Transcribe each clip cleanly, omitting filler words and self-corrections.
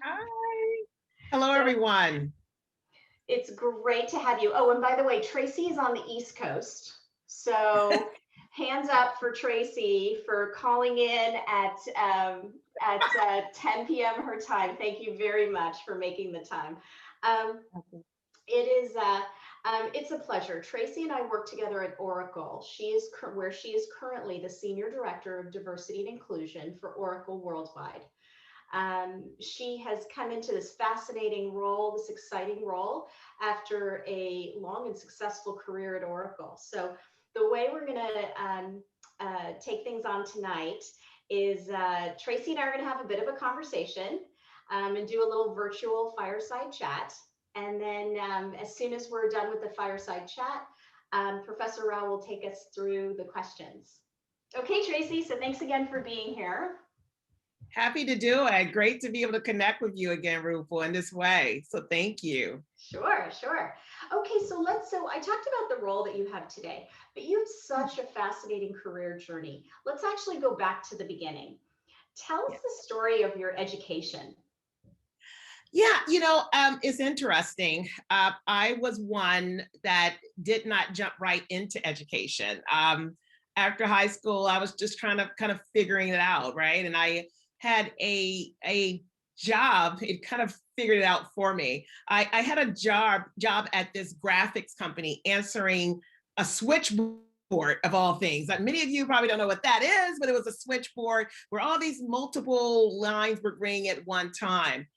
Hi. Hello, So everyone. it's great to have you. Oh, and by the way, Tracy is on the East Coast. So hands up for Tracy for calling in at 10 p.m. her time. Thank you very much for making the time. Um, it is it's a pleasure. Tracy and I work together at Oracle. Where she is currently the Senior Director of Diversity and Inclusion for Oracle Worldwide. She has come into this fascinating role, this exciting role, after a long and successful career at Oracle. So, the way we're going to take things on tonight is Tracy and I are going to have a bit of a conversation and do a little virtual fireside chat. And then, as soon as we're done with the fireside chat, Professor Rao will take us through the questions. Okay, Tracy, so thanks again for being here. Happy to do it. Great to be able to connect with you again, Rufo, in this way. So thank you. Sure, sure. Okay, so I talked about the role that you have today, but you have such a fascinating career journey. Let's actually go back to the beginning. Tell us Yeah. the story of your education. Yeah, it's interesting. I was one that did not jump right into education. After high school, I was just trying to kind of figuring it out, right? And I had a job. It kind of figured it out for me. I had a job at this graphics company answering a switchboard of all things. Like many of you probably don't know what that is, but it was a switchboard where all these multiple lines were ringing at one time.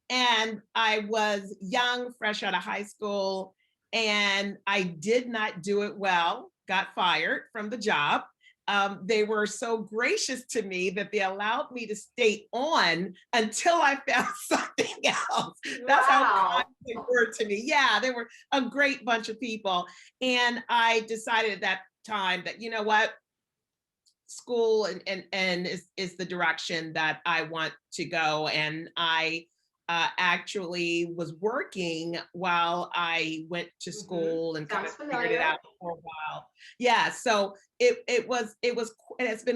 And I was young, fresh out of high school, and I did not do it well, got fired from the job. They were so gracious to me that they allowed me to stay on until I found something else. That's how kind Wow. they were to me. Yeah, they were a great bunch of people. And I decided at that time that, you know what, school and is the direction that I want to go. And I actually was working while I went to school and kind Sounds of figured it familiar. out for a while. Yeah, so it was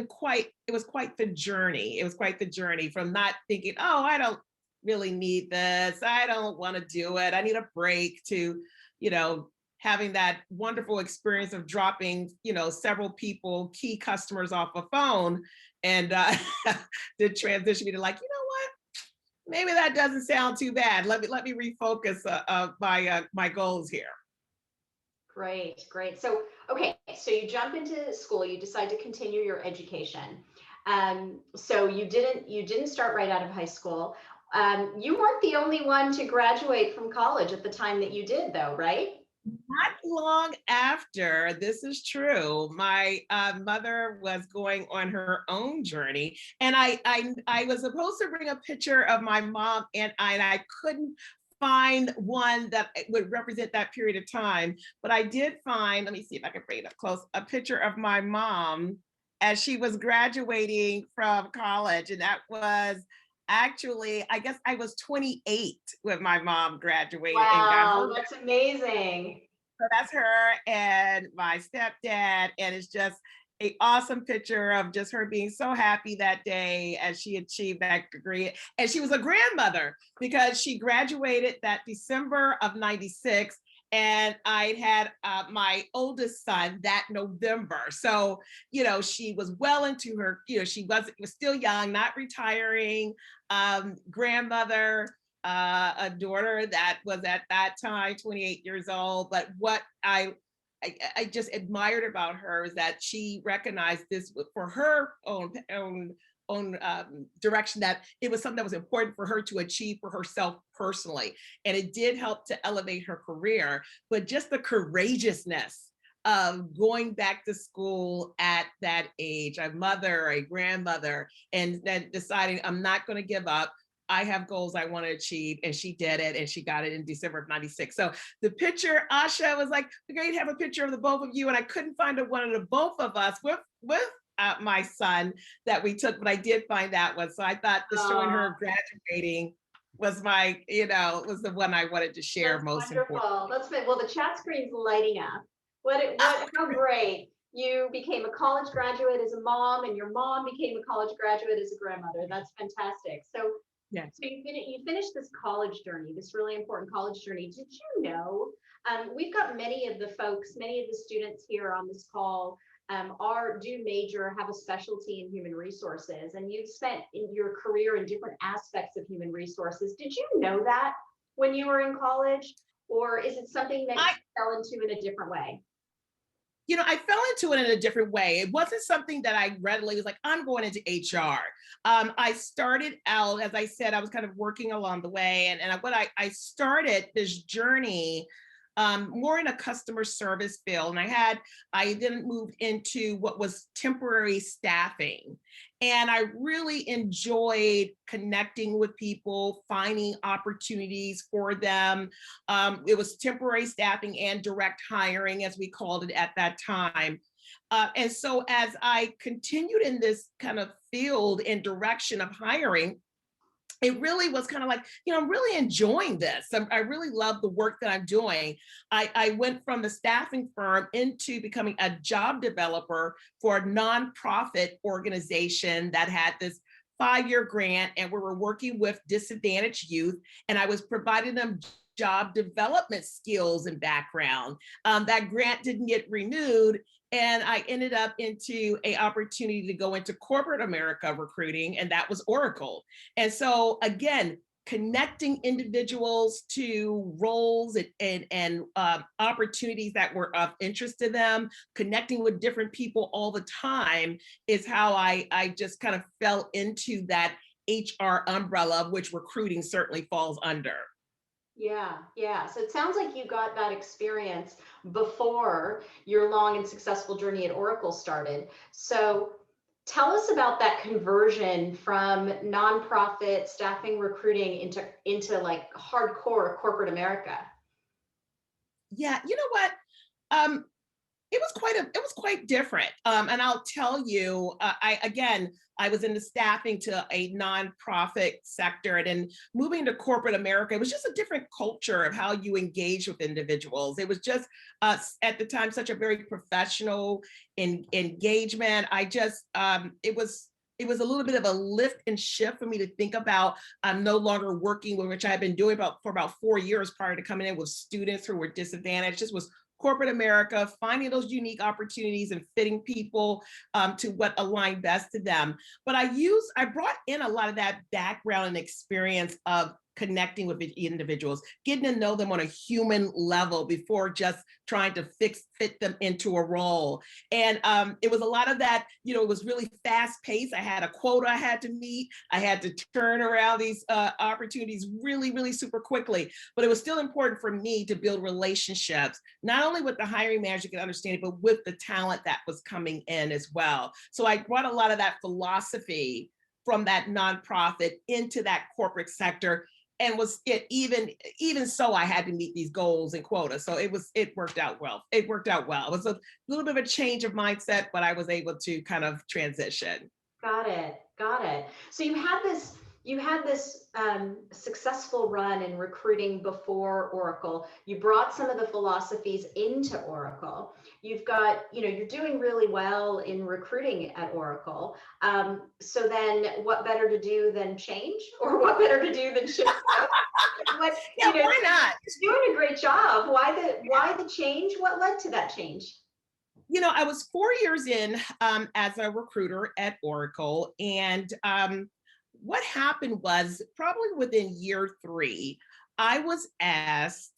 quite the journey. It was quite the journey from not thinking, oh, I don't really need this. I don't want to do it. I need a break to, you know, having that wonderful experience of dropping, several people, key customers off a phone, and did transition me to like, you know what? Maybe that doesn't sound too bad. Let me refocus my goals here. Great, great. So, okay, so you jump into school, you decide to continue your education. So you didn't start right out of high school. You weren't the only one to graduate from college at the time that you did, though, right? Not long after, this is true, my mother was going on her own journey, and I was supposed to bring a picture of my mom, and I couldn't find one that would represent that period of time. But I did find, let me see if I can bring it up close, a picture of my mom as she was graduating from college, and that was actually, I guess I was 28 when my mom graduated and got her. Wow, that's amazing. So that's her and my stepdad, and it's just a awesome picture of just her being so happy that day as she achieved that degree. And she was a grandmother because she graduated that December of '96, and I had my oldest son that November. So, she was well into her, was still young, not retiring, grandmother, a daughter that was at that time 28 years old. But what I just admired about her is that she recognized this for her own direction, that it was something that was important for her to achieve for herself personally, and it did help to elevate her career. But just the courageousness of going back to school at that age, a mother, a grandmother, and then deciding I'm not going to give up. I have goals I want to achieve. And she did it, and she got it in December of '96. So the picture, Asha was like, we're going to have a picture of the both of you. And I couldn't find one of the both of us with my son that we took, but I did find that one. So I thought the showing Oh, her graduating was was the one I wanted to share that's most important. wonderful. That's been, well, the chat screen's lighting up. How great. You became a college graduate as a mom, and your mom became a college graduate as a grandmother. That's fantastic. So Yeah. So you finished this college journey, this really important college journey. Did you know, we've got many of the folks, many of the students here on this call do major, have a specialty in human resources, and you've spent in your career in different aspects of human resources. Did you know that when you were in college, or is it something that you I, fell into in a different way? I fell into it in a different way. It wasn't something that I readily was like, I'm going into HR. I started out, as I said, I was kind of working along the way. And what I started this journey more in a customer service field. And I then moved into what was temporary staffing. And I really enjoyed connecting with people, finding opportunities for them. It was temporary staffing and direct hiring, as we called it at that time. And so as I continued in this kind of field and direction of hiring, it really was kind of like, I'm really enjoying this. I really love the work that I'm doing. I went from the staffing firm into becoming a job developer for a nonprofit organization that had this 5-year grant, and we were working with disadvantaged youth, and I was providing them job development skills and background. That grant didn't get renewed, and I ended up into an opportunity to go into corporate America recruiting, and that was Oracle. And so again, connecting individuals to roles and opportunities that were of interest to them, connecting with different people all the time is how I just kind of fell into that HR umbrella, which recruiting certainly falls under. Yeah, yeah. So it sounds like you got that experience before your long and successful journey at Oracle started. So tell us about that conversion from nonprofit staffing recruiting into like hardcore corporate America. Yeah, you know what? Um, it was quite different. And I'll tell you, I was in the staffing to a nonprofit sector, and then moving to corporate America, it was just a different culture of how you engage with individuals. It was just at the time such a very professional engagement. It was a little bit of a lift and shift for me to think about. I'm no longer working with, which I had been doing for about 4 years prior to coming in, with students who were disadvantaged. This was corporate America, finding those unique opportunities and fitting people to what aligned best to them. But I brought in a lot of that background and experience of connecting with individuals, getting to know them on a human level before just trying to fit them into a role. And it was a lot of that, it was really fast paced. I had a quota I had to meet. I had to turn around these opportunities really, really super quickly. But it was still important for me to build relationships, not only with the hiring manager could understand it, but with the talent that was coming in as well. So I brought a lot of that philosophy from that nonprofit into that corporate sector, and was it even so I had to meet these goals and quotas. So it worked out well. It worked out well. It was a little bit of a change of mindset, but I was able to kind of transition. Got it. Got it. So you had this successful run in recruiting before Oracle. You brought some of the philosophies into Oracle. You're doing really well in recruiting at Oracle. So then what better to do than change, or what better to do than shift? What, Yeah, why not? doing a great job. Why the change? What led to that change? I was 4 years in as a recruiter at Oracle. And what happened was, probably within year 3, I was asked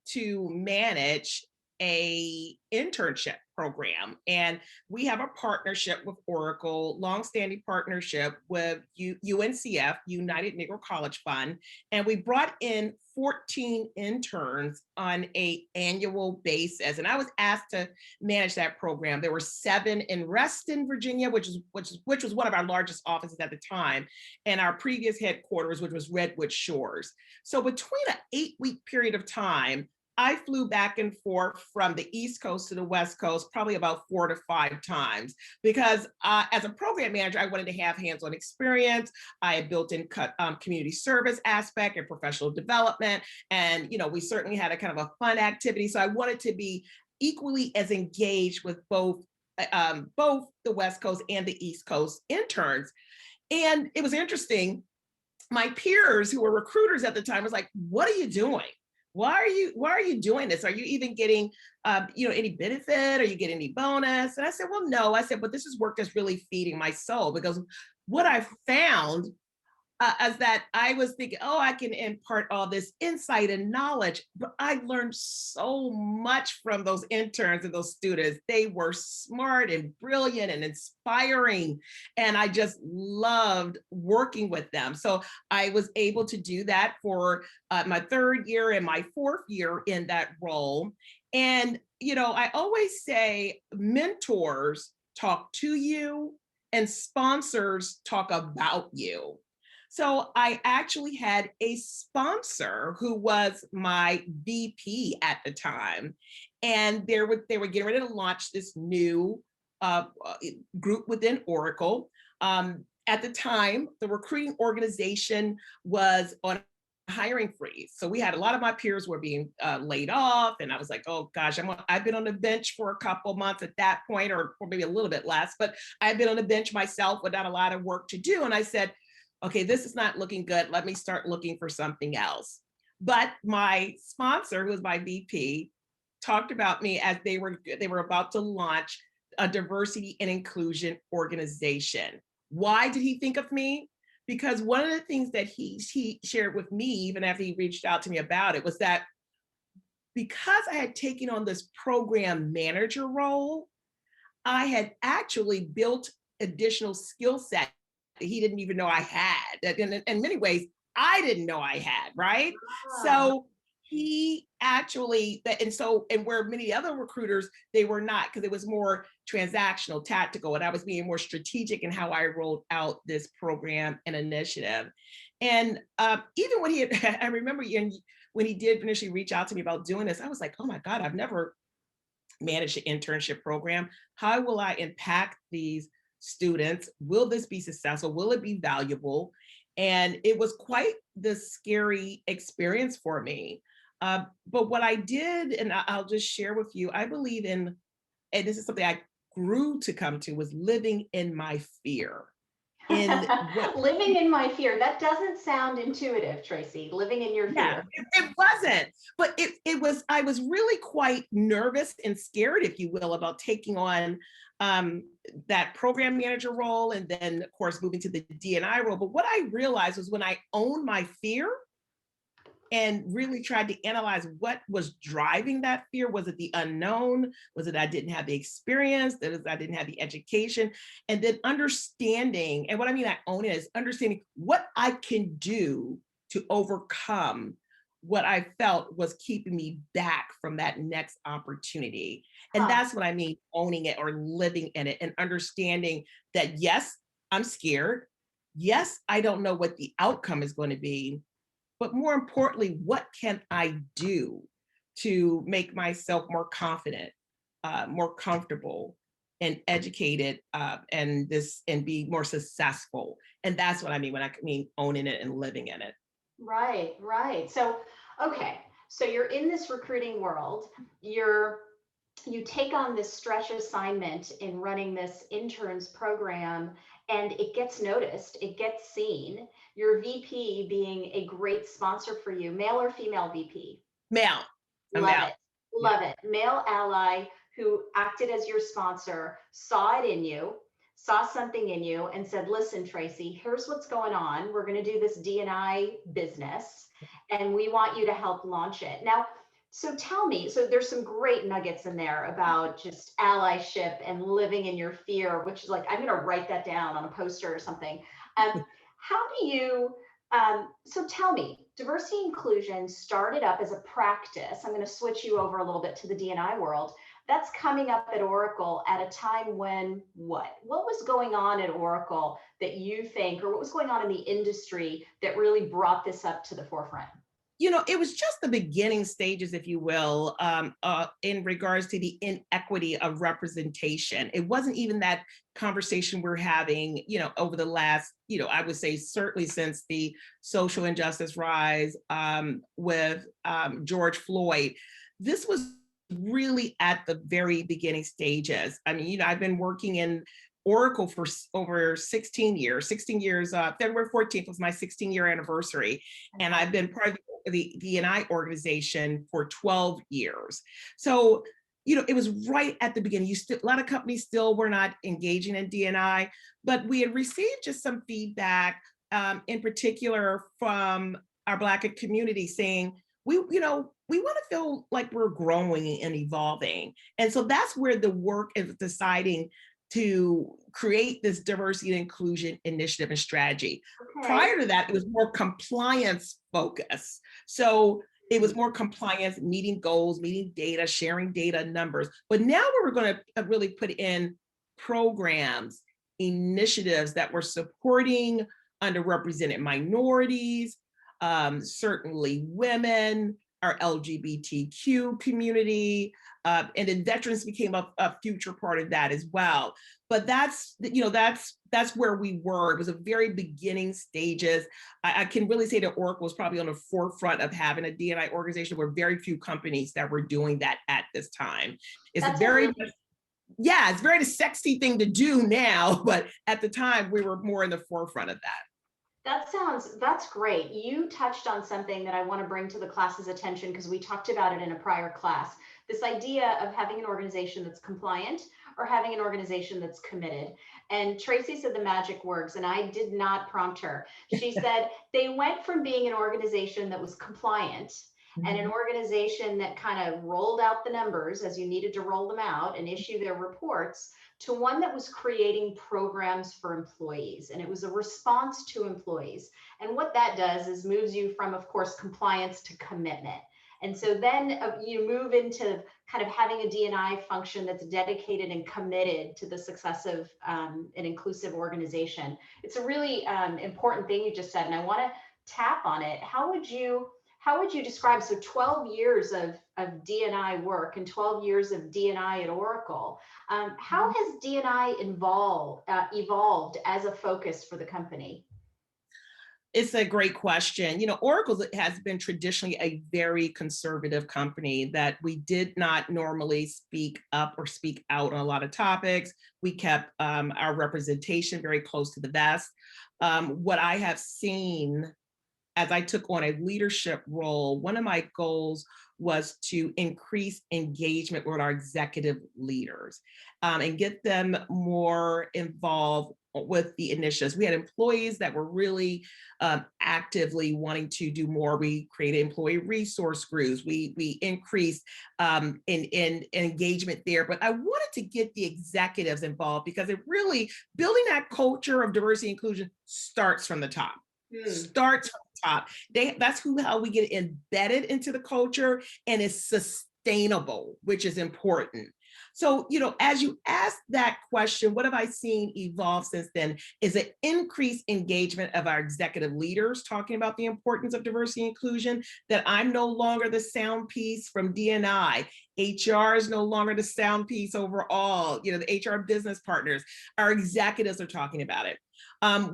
to manage a internship program. And we have a partnership with Oracle, longstanding partnership with UNCF, United Negro College Fund. And we brought in 14 interns on an annual basis. And I was asked to manage that program. There were 7 in Reston, Virginia, which was one of our largest offices at the time, and our previous headquarters, which was Redwood Shores. So between an 8-week period of time, I flew back and forth from the East Coast to the West Coast probably about 4 to 5 times, because as a program manager, I wanted to have hands-on experience. I had built in community service aspect and professional development. And, we certainly had a kind of a fun activity. So I wanted to be equally as engaged with both the West Coast and the East Coast interns. And it was interesting. my peers who were recruiters at the time was like, what are you doing? Why are you doing this? Are you even getting, any benefit? Are you getting any bonus? And I said, well, no. I said, but this is work that's really feeding my soul, because what I found as that I was thinking, oh, I can impart all this insight and knowledge, but I learned so much from those interns and those students. They were smart and brilliant and inspiring, and I just loved working with them. So I was able to do that for my third year and my fourth year in that role. And, I always say mentors talk to you and sponsors talk about you. So I actually had a sponsor who was my VP at the time, and they were getting ready to launch this new group within Oracle. At the time, the recruiting organization was on a hiring freeze, so we had a lot of my peers were being laid off, and I was like, oh gosh, I've been on the bench for a couple months at that point, or maybe a little bit less, but I've been on the bench myself without a lot of work to do, and I said, okay, this is not looking good. Let me start looking for something else. But my sponsor, who was my VP, talked about me as they were about to launch a diversity and inclusion organization. Why did he think of me? Because one of the things that he shared with me, even after he reached out to me about it, was that because I had taken on this program manager role, I had actually built additional skill set that he didn't even know I had. That in many ways, I didn't know I had, right? Ah, So he actually, and where many other recruiters, they were not, because it was more transactional, tactical, and I was being more strategic in how I rolled out this program and initiative. And even when he had, I remember when he did initially reach out to me about doing this, I was like, oh my God, I've never manage the internship program. How will I impact these students? Will this be successful? Will it be valuable? And it was quite the scary experience for me. But what I did, and I'll just share with you, I believe in, and this is something I grew to come to, was living in my fear. In what living in my fear. That doesn't sound intuitive, Tracy. Living in your Yeah, fear. it wasn't, but it was. I was really quite nervous and scared, if you will, about taking on um, that program manager role, and then of course moving to the D&I role. But what I realized was when I owned my fear and really tried to analyze what was driving that fear. Was it the unknown? Was it I didn't have the experience? That is, I didn't have the education? And then understanding, and what I mean I own it is understanding what I can do to overcome what I felt was keeping me back from that next opportunity. And Huh. that's what I mean owning it or living in it, and understanding that yes, I'm scared. Yes, I don't know what the outcome is going to be, but more importantly, what can I do to make myself more confident, more comfortable, and educated, and be more successful? And that's what I mean when I mean owning it and living in it. Right, right. So, okay. So you're in this recruiting world. You take on this stretch assignment in running this interns program, and it gets noticed, it gets seen. Your VP being a great sponsor for you, male or female VP? Male, a Love male. it. Yeah. Love it. Male ally who acted as your sponsor, saw it in you, saw something in you, and said, listen, Tracy, here's what's going on. We're going to do this D&I business, and we want you to help launch it. Now, so tell me, so there's some great nuggets in there about just allyship and living in your fear, which is like, I'm going to write that down on a poster or something. How do you so tell me, diversity inclusion started up as a practice. I'm going to switch you over a little bit to the D&I world. That's coming up at Oracle at a time when what? What was going on at Oracle that you think, or what was going on in the industry that really brought this up to the forefront? It was just the beginning stages, if you will, in regards to the inequity of representation. It wasn't even that conversation we're having, over the last, I would say certainly since the social injustice rise with George Floyd. This was really at the very beginning stages. I mean, I've been working in Oracle for over 16 years. 16 years, February 14th was my 16-year anniversary. And I've been part of the D&I organization for 12 years. So, it was right at the beginning. A lot of companies still were not engaging in D&I, but we had received just some feedback, in particular from our Black community saying, we want to feel like we're growing and evolving. And so that's where the work is deciding to create this diversity and inclusion initiative and strategy. Okay. Prior to that, it was more compliance focused. So it was more compliance, meeting goals, meeting data, sharing data numbers. But now we're going to really put in programs, initiatives that were supporting underrepresented minorities, certainly women, our LGBTQ community, and then veterans became a future part of that as well. But that's where we were. It was a very beginning stages. I can really say that Oracle was probably on the forefront of having a D&I organization. There were very few companies that were doing that at this time. It's it's very sexy thing to do now, but at the time we were more in the forefront of that. That's great. You touched on something that I want to bring to the class's attention because we talked about it in a prior class. This idea of having an organization that's compliant or having an organization that's committed. And Tracy said the magic words, and I did not prompt her. She said they went from being an organization that was compliant and an organization that kind of rolled out the numbers as you needed to roll them out and issue their reports, to one that was creating programs for employees. And it was a response to employees. And what that does is moves you from, of course, compliance to commitment. And so then you move into kind of having a D&I function that's dedicated and committed to the success of an inclusive organization. It's a really important thing you just said, and I want to tap on it. How would you describe, so 12 years of D&I work and 12 years of D&I at Oracle, how has D&I evolved as a focus for the company? It's a great question. Oracle has been traditionally a very conservative company that we did not normally speak up or speak out on a lot of topics. We kept our representation very close to the vest. What I have seen as I took on a leadership role, one of my goals was to increase engagement with our executive leaders and get them more involved with the initiatives. We had employees that were really actively wanting to do more. We created employee resource groups. We increased in engagement there. But I wanted to get the executives involved because it really, building that culture of diversity and inclusion starts from the top. Starts from the top. That's how we get embedded into the culture, and it's sustainable, which is important. So, as you ask that question, what have I seen evolve since then is an increased engagement of our executive leaders talking about the importance of diversity and inclusion, that I'm no longer the sound piece from D&I. HR is no longer the sound piece overall. The HR business partners, our executives are talking about it.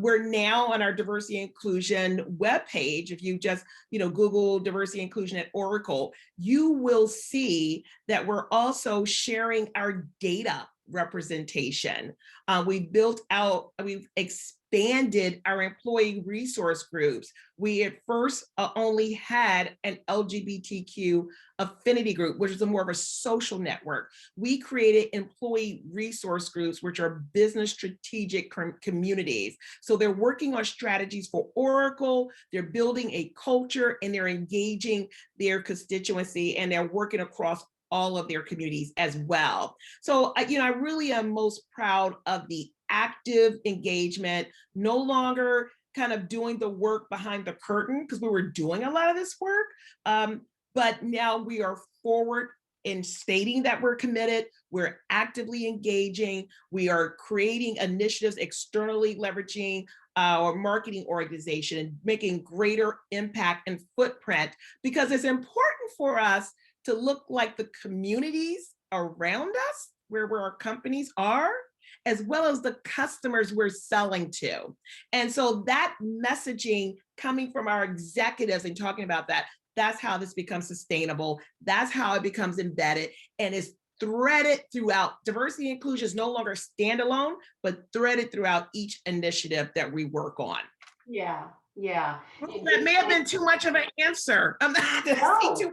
We're now on our diversity and inclusion webpage. If you just, Google diversity and inclusion at Oracle, you will see that we're also sharing our data representation. We've expanded our employee resource groups. We at first only had an LGBTQ affinity group, which is more of a social network. We created employee resource groups, which are business strategic communities. So they're working on strategies for Oracle, they're building a culture, and they're engaging their constituency, and they're working across all of their communities as well. So, I really am most proud of the active engagement, no longer kind of doing the work behind the curtain, because we were doing a lot of this work. But now we are forward in stating that we're committed, we're actively engaging, we are creating initiatives externally leveraging our marketing organization and making greater impact and footprint, because it's important for us to look like the communities around us, where our companies are, as well as the customers we're selling to. And so that messaging coming from our executives and talking about that, that's how this becomes sustainable. That's how it becomes embedded. And it's threaded throughout. Diversity and inclusion is no longer standalone, but threaded throughout each initiative that we work on. Yeah, yeah. That may have been too much of an answer. No.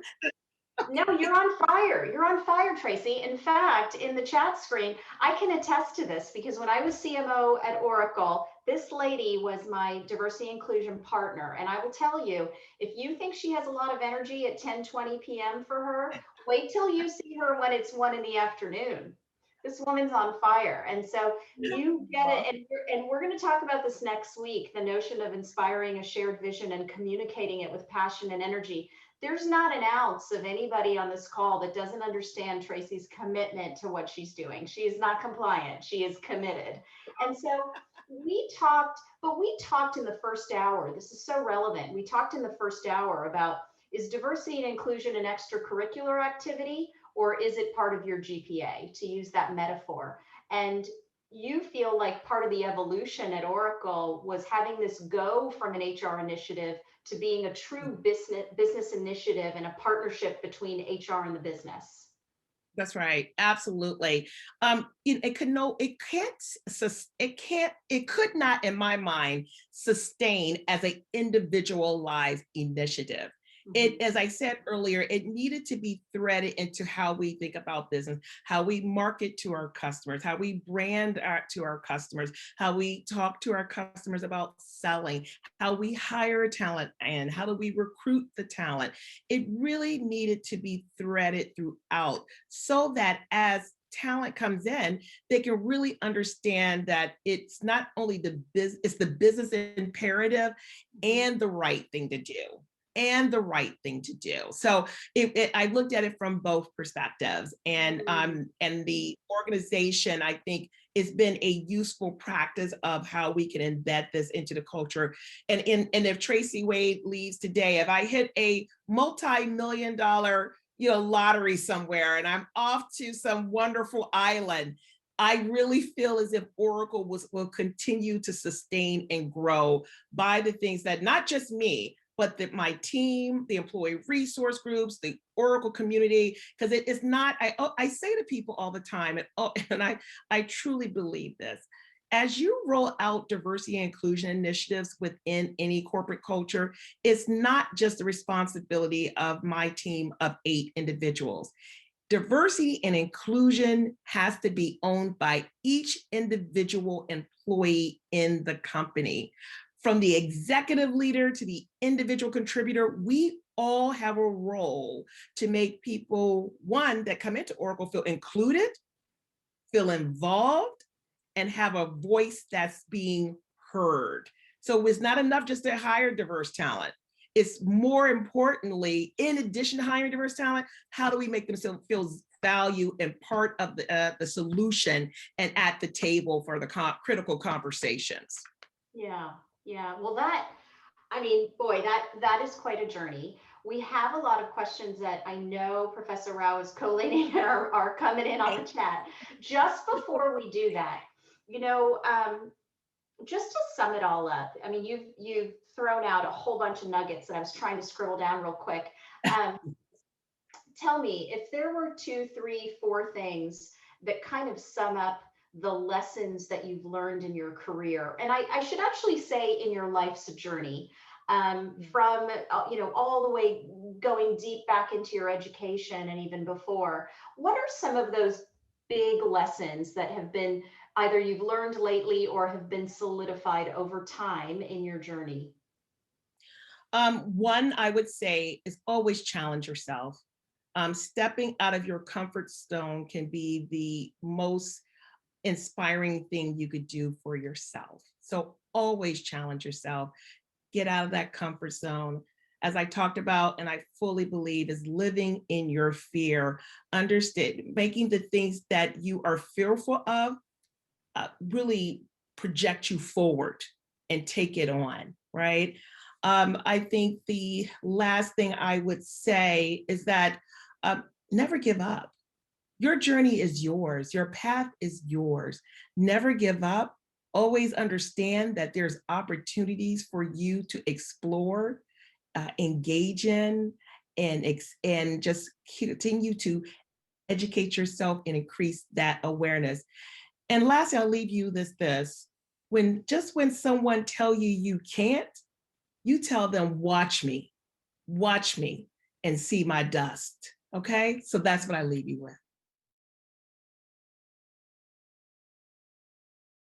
No, you're on fire. You're on fire, Tracy. In fact, in the chat screen, I can attest to this because when I was CMO at Oracle, this lady was my diversity inclusion partner. And I will tell you, if you think she has a lot of energy at 10:20 p.m. for her, wait till you see her when it's 1 in the afternoon. This woman's on fire. And so you get it. And we're going to talk about this next week, the notion of inspiring a shared vision and communicating it with passion and energy. There's not an ounce of anybody on this call that doesn't understand Tracy's commitment to what she's doing. She is not compliant. She is committed. And so we talked in the first hour. This is so relevant. We talked in the first hour about, is diversity and inclusion an extracurricular activity, or is it part of your GPA, to use that metaphor? And you feel like part of the evolution at Oracle was having this go from an HR initiative to being a true business initiative and a partnership between HR and the business. That's right. Absolutely. It could not, in my mind, sustain as an individualized initiative. It, as I said earlier, it needed to be threaded into how we think about business, how we market to our customers, how we brand to our customers, how we talk to our customers about selling, how we hire talent, and how do we recruit the talent. It really needed to be threaded throughout so that as talent comes in, they can really understand that it's not only it's the business imperative and the right thing to do. So I looked at it from both perspectives, and the organization, I think, it's been a useful practice of how we can embed this into the culture. And if Traci Wade leaves today, if I hit a multi-million-dollar lottery somewhere and I'm off to some wonderful island, I really feel as if Oracle will continue to sustain and grow by the things that not just me, but my team, the employee resource groups, the Oracle community, because it is not, I say to people all the time, and I truly believe this, as you roll out diversity and inclusion initiatives within any corporate culture, it's not just the responsibility of my team of 8 individuals. Diversity and inclusion has to be owned by each individual employee in the company. From the executive leader to the individual contributor, we all have a role to make people, one, that come into Oracle feel included, feel involved, and have a voice that's being heard. So it's not enough just to hire diverse talent. It's more importantly, in addition to hiring diverse talent, how do we make them feel value and part of the solution and at the table for the critical conversations? Yeah. Yeah, well, boy, that is quite a journey. We have a lot of questions that I know Professor Rao is collating and are coming in on the chat. Just before we do that, just to sum it all up, you've thrown out a whole bunch of nuggets that I was trying to scribble down real quick. Tell me, if there were 2, 3, 4 things that kind of sum up the lessons that you've learned in your career, and I should actually say in your life's journey, from all the way going deep back into your education and even before, what are some of those big lessons that have been either you've learned lately or have been solidified over time in your journey? One I would say is always challenge yourself. Stepping out of your comfort zone can be the most inspiring thing you could do for yourself. So always challenge yourself, get out of that comfort zone. As I talked about, and I fully believe, is living in your fear, understand, making the things that you are fearful of really project you forward and take it on, right? I think the last thing I would say is that never give up. Your journey is yours. Your path is yours. Never give up. Always understand that there's opportunities for you to explore, engage in, and just continue to educate yourself and increase that awareness. And lastly, I'll leave you this. When someone tell you you can't, you tell them, watch me, and see my dust. Okay. So that's what I leave you with.